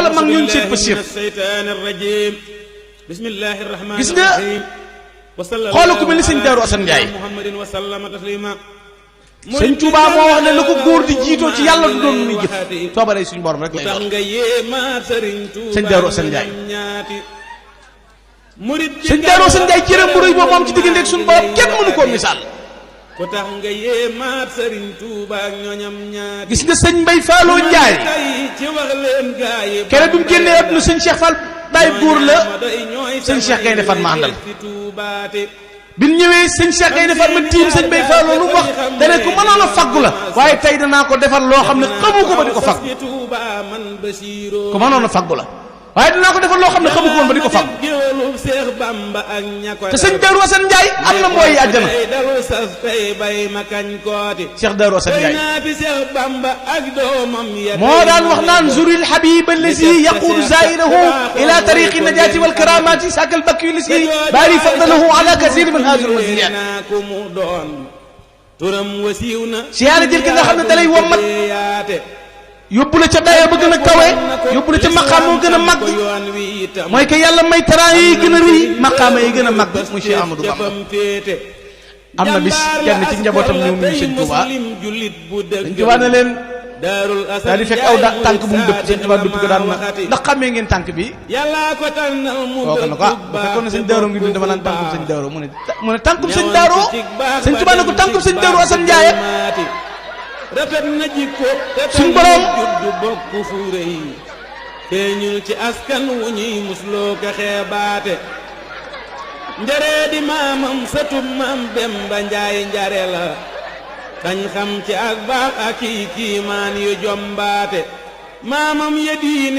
la mag ñooñu seen pësir gis nga xoolal ku mel ni sëñ Daaru Asan Njaay sëñ Tuubaa moo wax ne la ko góor di jiitoo ci yàlla du doon muy jëf soobaree suñu borom rek lay doon sëñ Daaru Asan Njaay sëñ Daaru Asan Njaay cëram bu rëy boobu moom ci digganteeg suñu borom kenn mënu koo misaal gis nga sëñ Mbay Faaloo Njaay kere bi mu génnee àdduna sëñ Cheikh Fall Baye góor la sëñ Cheikh Gaynde Fatma àndal bi ñu ñëwee sëñ Cheikh Gaynde Fatma tiim sëñ Mbay Faaloo lu mu wax dane ko mënoon a faggu la waaye tey danaa ko defal loo xam ne xamu ko ba di ko faggu ko mënoon a faggu la waaye dinaa ko defal loo xam ne xamu ko woon ba di ko faggu te sëñ Daaru Asan Njaay am na mbooy àjjana Cheikh Daaru Asan Njaay moo daan wax naan zuril habiba allazi yaqudu zairahu ila tariqi najati wal karamati sakal bakki lisi bari faddalahu ala kasir min hadhihi alwasiyat siyaare jël ki nga xam ne dalay wommat yóbbu la ca daya ba gën a kawe yóbbu la ca maqaam moo gën a màgg mooy que yàlla may taraan yi gën a rëy maqaama yi gën a màgg muy Cheikh Amadou Bamba am na bis kenn ci njabootam ñëw nuyu sëñ Tuubaa sëñ Tuubaa ne leen daal di fekk aw tànk bu mu dëpp sëñ Tuubaa dëpp ko daan na ndax xàmmee ngeen tànk bi kooku na ko ba fekkoon ne sëñ Daaru ngi dund dama naan tànkum sëñ Daaru mu ne tànkum sëñ Daaru sëñ Tuubaa ne ko tànkum sëñ Daaru Asan Njaay rafet na jikko suñ borom juddu bokk fu rëy feeñul ci askan wu ñuy musloo ka xeebaate njaree di maamam satub maam Demba Njaay njare la dañ xam ci ak baax ak kiimaan yu jombaate maamam ya diine